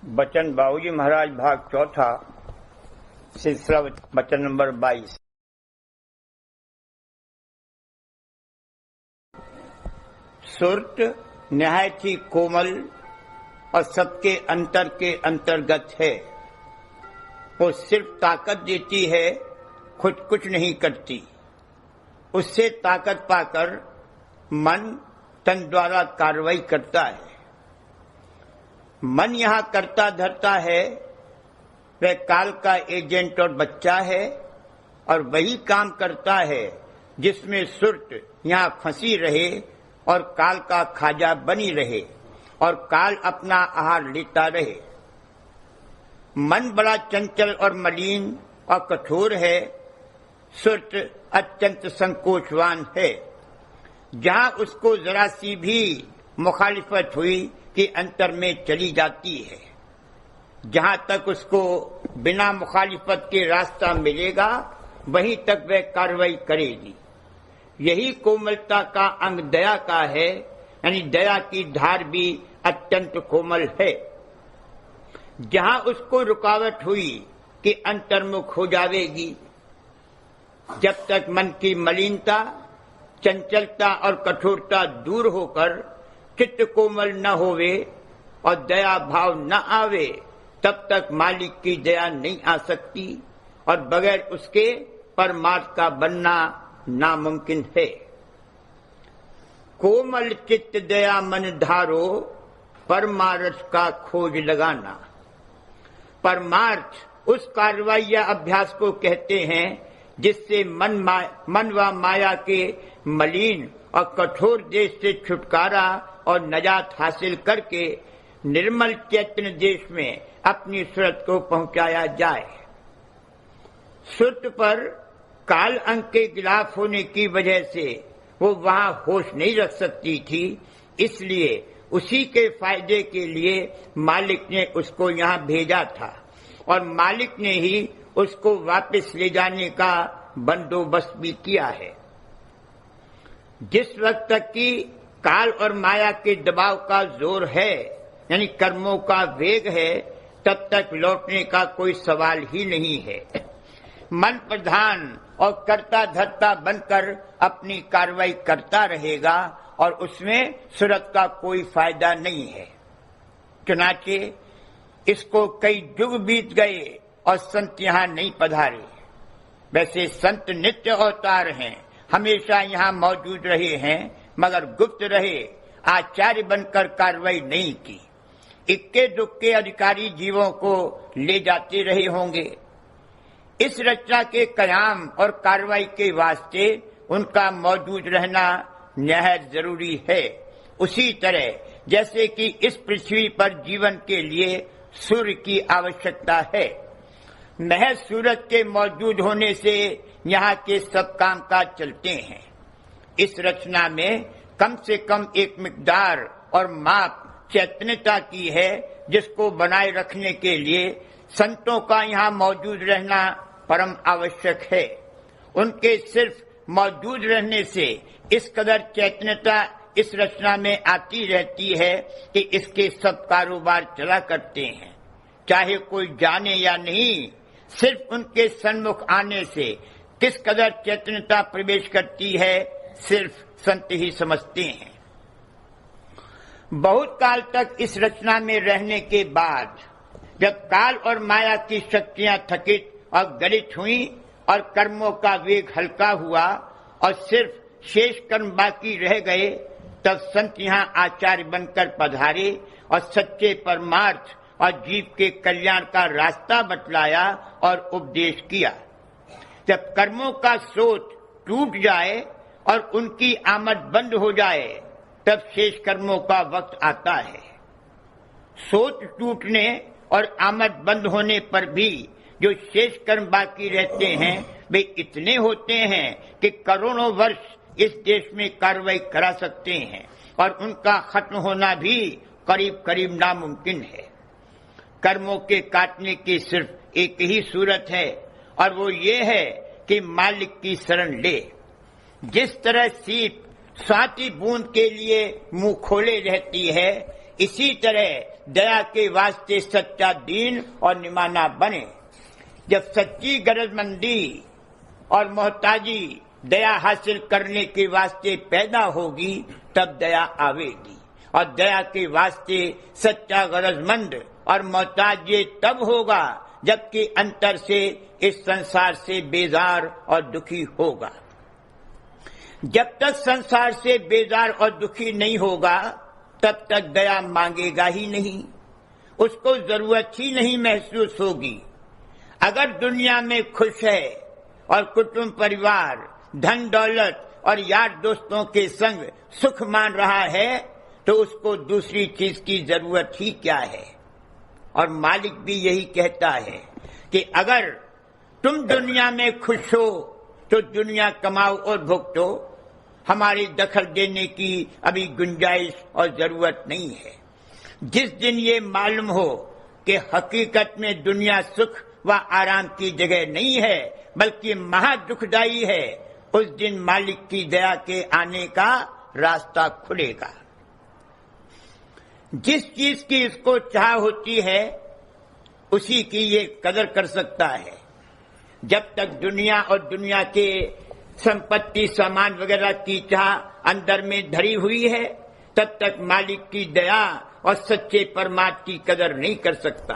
बचन बाबूजी महाराज भाग चौथा सिलसिला बचन नंबर 22। सुरत निहायत ही कोमल और सबके अंतर के अंतर्गत है। वो सिर्फ ताकत देती है, खुद कुछ नहीं करती। उससे ताकत पाकर मन तन द्वारा कार्रवाई करता है। मन यहाँ करता धरता है, वह काल का एजेंट और बच्चा है और वही काम करता है जिसमें सुरत यहाँ फंसी रहे और काल का खाजा बनी रहे और काल अपना आहार लेता रहे। मन बड़ा चंचल और मलिन और कठोर है, सुरत अत्यंत संकोचवान है। जहाँ उसको जरा सी भी मुखालिफत हुई कि अंतर में चली जाती है। जहां तक उसको बिना मुखालिफत के रास्ता मिलेगा वहीं तक वह कार्रवाई करेगी। यही कोमलता का अंग दया का है, यानी दया की धार भी अत्यंत कोमल है। जहां उसको रुकावट हुई कि अंतर्मुख हो जावेगी, जब तक मन की मलिनता, चंचलता और कठोरता दूर होकर चित्त कोमल न होवे और दया भाव न आवे, तब तक मालिक की दया नहीं आ सकती और बगैर उसके परमार्थ का बनना नामुमकिन है। कोमल चित्त दया मन धारो, परमार्थ का खोज लगाना। परमार्थ उस कार्रवाई या अभ्यास को कहते हैं जिससे मन व माया के मलिन और कठोर देश से छुटकारा और नजात हासिल करके निर्मल चैतन्य देश में अपनी सुरत को पहुंचाया जाए। सुरत पर काल अंग के गिलाफ होने की वजह से वो वहां होश नहीं रख सकती थी, इसलिए उसी के फायदे के लिए मालिक ने उसको यहाँ भेजा था और मालिक ने ही उसको वापस ले जाने का बंदोबस्त भी किया है। जिस वक्त तक कि काल और माया के दबाव का जोर है, यानी कर्मों का वेग है, तब तक लौटने का कोई सवाल ही नहीं है। मन प्रधान और कर्ता धर्ता बनकर अपनी कार्रवाई करता रहेगा और उसमें सुरत का कोई फायदा नहीं है। चुनाचे इसको कई युग बीत गए और संत यहाँ नहीं पधारे। वैसे संत नित्य अवतार हैं, हमेशा यहाँ मौजूद रहे हैं, मगर गुप्त रहे, आचार्य बनकर कार्रवाई नहीं की। इक्के दुक्के अधिकारी जीवों को ले जाते रहे होंगे। इस रचना के कयाम और कार्रवाई के वास्ते उनका मौजूद रहना निहायत जरूरी है। उसी तरह जैसे कि इस पृथ्वी पर जीवन के लिए सूर्य की आवश्यकता है। महज सूरज के मौजूद होने से यहाँ के सब काम काज चलते हैं। इस रचना में कम से कम एक मिकदार और माप चैतन्यता की है, जिसको बनाए रखने के लिए संतों का यहाँ मौजूद रहना परम आवश्यक है। उनके सिर्फ मौजूद रहने से इस कदर चैतन्यता इस रचना में आती रहती है कि इसके सब कारोबार चला करते हैं। चाहे कोई जाने या नहीं, सिर्फ उनके सन्मुख आने से किस कदर चैतन्यता प्रवेश करती है, सिर्फ संत ही समझते हैं। बहुत काल तक इस रचना में रहने के बाद जब काल और माया की शक्तियां थकित और गलित हुई और कर्मों का वेग हल्का हुआ और सिर्फ शेष कर्म बाकी रह गए, तब संत यहाँ आचार्य बनकर पधारे और सच्चे परमार्थ और जीव के कल्याण का रास्ता बतलाया और उपदेश किया। जब कर्मों का स्रोत टूट जाए और उनकी आमद बंद हो जाए, तब शेष कर्मों का वक्त आता है। स्रोत टूटने और आमद बंद होने पर भी जो शेष कर्म बाकी रहते हैं वे इतने होते हैं कि करोड़ों वर्ष इस देश में कार्रवाई करा सकते हैं और उनका खत्म होना भी करीब करीब नामुमकिन है। कर्मों के काटने की सिर्फ एक ही सूरत है और वो ये है कि मालिक की शरण ले। जिस तरह सीप स्वाति बूंद के लिए मुंह खोले रहती है, इसी तरह दया के वास्ते सच्चा दीन और निमाना बने। जब सच्ची गरजमंदी और मोहताजी दया हासिल करने के वास्ते पैदा होगी तब दया आवेगी, और दया के वास्ते सच्चा गरजमंद और मोहताज ये तब होगा जबकि अंतर से इस संसार से बेजार और दुखी होगा। जब तक संसार से बेजार और दुखी नहीं होगा तब तक दया मांगेगा ही नहीं, उसको जरूरत ही नहीं महसूस होगी। अगर दुनिया में खुश है और कुटुंब परिवार, धन दौलत और यार दोस्तों के संग सुख मान रहा है तो उसको दूसरी चीज की जरूरत ही क्या है। और मालिक भी यही कहता है कि अगर तुम दुनिया में खुश हो तो दुनिया कमाओ और भुगतो, हमारी दखल देने की अभी गुंजाइश और जरूरत नहीं है। जिस दिन ये मालूम हो कि हकीकत में दुनिया सुख व आराम की जगह नहीं है बल्कि महा दुखदायी है, उस दिन मालिक की दया के आने का रास्ता खुलेगा। जिस चीज की इसको चाह होती है उसी की ये कदर कर सकता है। जब तक दुनिया और दुनिया के संपत्ति सामान वगैरह की चाह अंदर में धरी हुई है तब तक मालिक की दया और सच्चे परमात्मा की कदर नहीं कर सकता।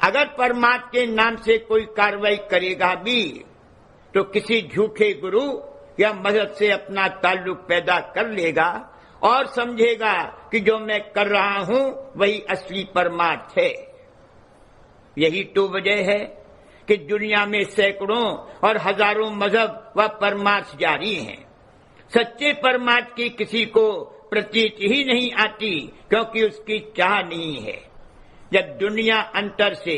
अगर परमात्मा के नाम से कोई कार्रवाई करेगा भी तो किसी झूठे गुरु या मजहब से अपना ताल्लुक पैदा कर लेगा और समझेगा कि जो मैं कर रहा हूं वही असली परमात्मा है। यही तो वजह है कि दुनिया में सैकड़ों और हजारों मजहब व परमार्थ जारी हैं। सच्चे परमात्मा की किसी को प्रतीत ही नहीं आती क्योंकि उसकी चाह नहीं है। जब दुनिया अंतर से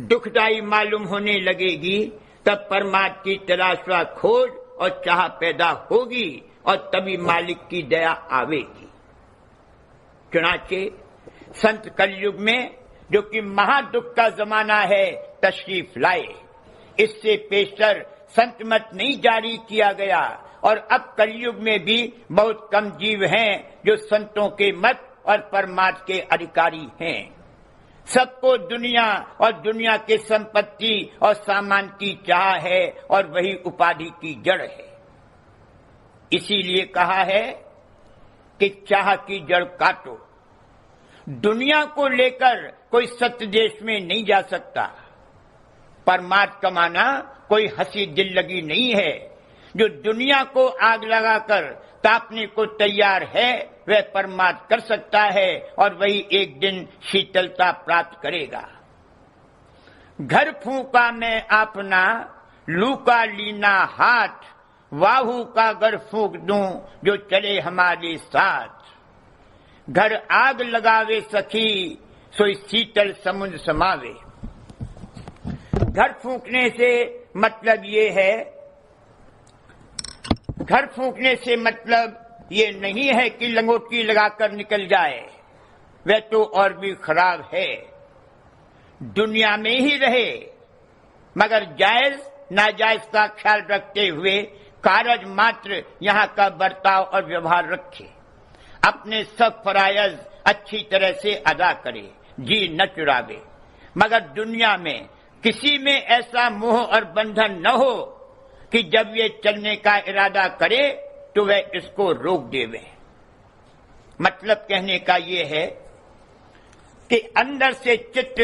दुखदायी मालूम होने लगेगी तब परमात्मा की तलाश व खोज और चाह पैदा होगी और तभी मालिक की दया आवेगी। चुनाचे संत कलयुग में जो कि महादुख का जमाना है तशरीफ लाए। इससे पेशतर संत मत नहीं जारी किया गया और अब कलयुग में भी बहुत कम जीव हैं जो संतों के मत और परमात्मा के अधिकारी हैं। सबको दुनिया और दुनिया के संपत्ति और सामान की चाह है और वही उपाधि की जड़ है। इसीलिए कहा है कि चाह की जड़ काटो। दुनिया को लेकर कोई सत्य देश में नहीं जा सकता। परमात्मा कमाना कोई हंसी दिल लगी नहीं है। जो दुनिया को आग लगाकर तापने को तैयार है वह परमात्मा कर सकता है और वही एक दिन शीतलता प्राप्त करेगा। घर फूका मैं अपना लू का लीना हाथ, वाहू का घर फूक दूं जो चले हमारे साथ। घर आग लगावे सखी सोई शीतल समुद्र समावे। घर फूकने से मतलब ये है, घर फूकने से मतलब ये नहीं है कि लंगोटी लगाकर निकल जाए, वह तो और भी खराब है। दुनिया में ही रहे मगर जायज नाजायज का ख्याल रखते हुए कारज मात्र यहाँ का बर्ताव और व्यवहार रखे। अपने सब फरायज अच्छी तरह से अदा करे, जी न चुरावे। मगर दुनिया में किसी में ऐसा मोह और बंधन न हो कि जब ये चलने का इरादा करे तो वह इसको रोक देवे। मतलब कहने का ये है कि अंदर से चित्त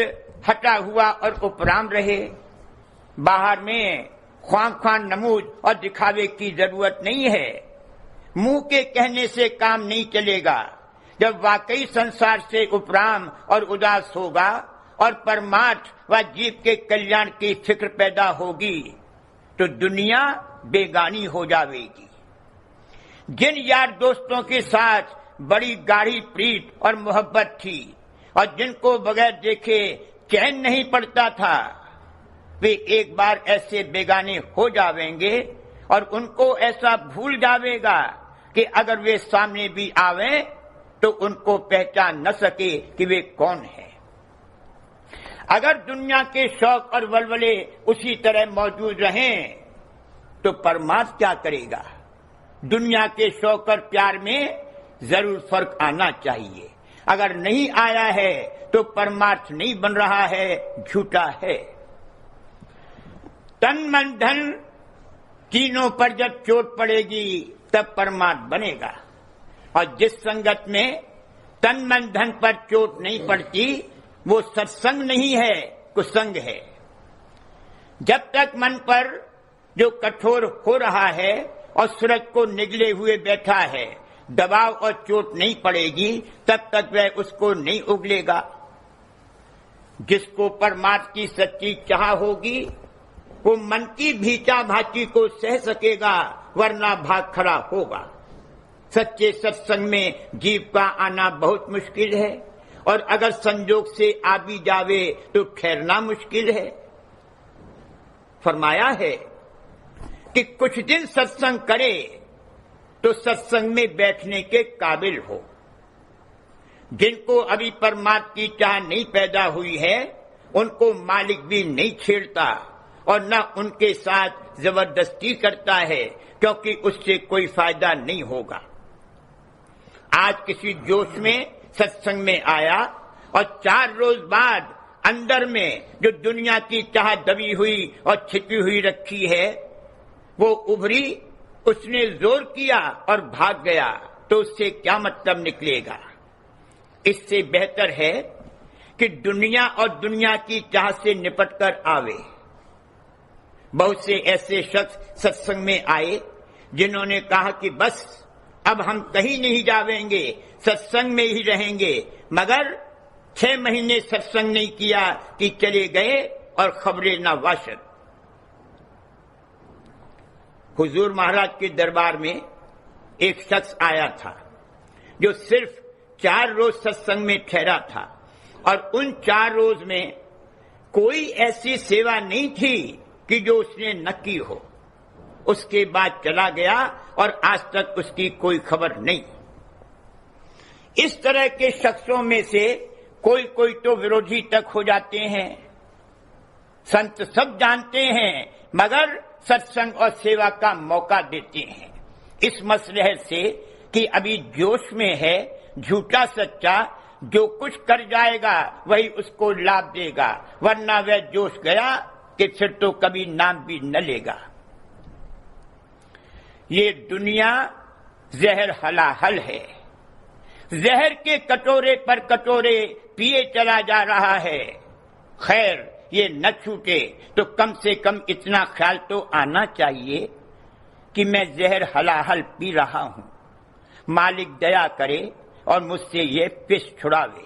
हटा हुआ और उपराम रहे। बाहर में ख्वां नमूद और दिखावे की जरूरत नहीं है। मुंह के कहने से काम नहीं चलेगा। जब वाकई संसार से उपराम और उदास होगा और परमात्मा व जीव के कल्याण की फिक्र पैदा होगी तो दुनिया बेगानी हो जाएगी। जिन यार दोस्तों के साथ बड़ी गाढ़ी प्रीत और मोहब्बत थी और जिनको बगैर देखे चैन नहीं पड़ता था, वे एक बार ऐसे बेगाने हो जावेंगे और उनको ऐसा भूल जावेगा कि अगर वे सामने भी आवे तो उनको पहचान न सके कि वे कौन है। अगर दुनिया के शौक और वलवले उसी तरह मौजूद रहें तो परमात्मा क्या करेगा। दुनिया के शौक और प्यार में जरूर फर्क आना चाहिए। अगर नहीं आया है तो परमार्थ नहीं बन रहा है, झूठा है। तन मन धन तीनों पर जब चोट पड़ेगी तब परमार्थ बनेगा। और जिस संगत में तन मन धन पर चोट नहीं पड़ती वो सत्संग नहीं है, कुसंग है। जब तक मन पर जो कठोर हो रहा है और सूरज को निगले हुए बैठा है, दबाव और चोट नहीं पड़ेगी, तब तक वह उसको नहीं उगलेगा। जिसको परमात्मा की सच्ची चाह होगी वो मन की भीचा भाची को सह सकेगा, वरना भाग खड़ा होगा। सच्चे सत्संग में जीव का आना बहुत मुश्किल है, और अगर संजोग से आ भी जावे तो ठहरना मुश्किल है। फरमाया है कि कुछ दिन सत्संग करे तो सत्संग में बैठने के काबिल हो। जिनको अभी परमात्मा की चाह नहीं पैदा हुई है उनको मालिक भी नहीं छेड़ता और न उनके साथ जबरदस्ती करता है, क्योंकि उससे कोई फायदा नहीं होगा। आज किसी जोश में सत्संग में आया और 4 रोज बाद अंदर में जो दुनिया की चाह दबी हुई और छिपी हुई रखी है वो उभरी, उसने जोर किया और भाग गया, तो उससे क्या मतलब निकलेगा। इससे बेहतर है कि दुनिया और दुनिया की चाह से निपट कर आवे। बहुत से ऐसे शख्स सत्संग में आए जिन्होंने कहा कि बस अब हम कहीं नहीं जावेंगे, सत्संग में ही रहेंगे, मगर 6 महीने सत्संग नहीं किया कि चले गए और खबरें न वाशत। हुजूर महाराज के दरबार में एक शख्स आया था जो सिर्फ 4 रोज सत्संग में ठहरा था, और उन 4 रोज में कोई ऐसी सेवा नहीं थी कि जो उसने न की हो। उसके बाद चला गया और आज तक उसकी कोई खबर नहीं। इस तरह के शख्सों में से कोई कोई तो विरोधी तक हो जाते हैं। संत सब जानते हैं मगर सत्संग और सेवा का मौका देते हैं, इस मसलहत से कि अभी जोश में है, झूठा सच्चा जो कुछ कर जाएगा वही उसको लाभ देगा, वरना वह जोश गया कि फिर तो कभी नाम भी न लेगा। ये दुनिया जहर हलाहल है, जहर के कटोरे पर कटोरे पिए चला जा रहा है। खैर ये न छूटे तो कम से कम इतना ख्याल तो आना चाहिए कि मैं जहर हलाहल पी रहा हूं, मालिक दया करे और मुझसे ये पिस छुड़ावे।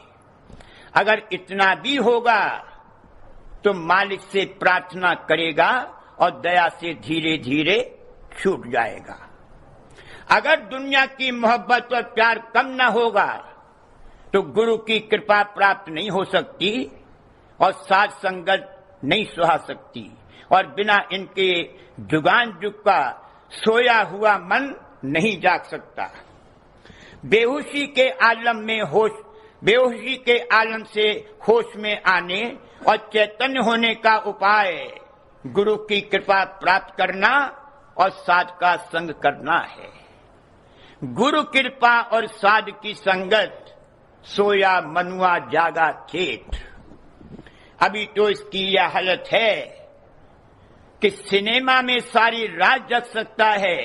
अगर इतना भी होगा तो मालिक से प्रार्थना करेगा और दया से धीरे धीरे छूट जाएगा। अगर दुनिया की मोहब्बत और प्यार कम न होगा तो गुरु की कृपा प्राप्त नहीं हो सकती और साध संगत नहीं सुहा सकती, और बिना इनके जुगान जुग का सोया हुआ मन नहीं जाग सकता। बेहोशी के आलम में होश, बेहोशी के आलम से होश में आने और चैतन्य होने का उपाय गुरु की कृपा प्राप्त करना और साध का संग करना है। गुरु कृपा और साध की संगत, सोया मनुआ जागा खेत। अभी तो इसकी यह हालत है कि सिनेमा में सारी रात जग सकता है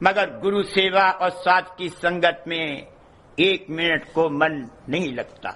मगर गुरु सेवा और साध की संगत में 1 मिनट को मन नहीं लगता।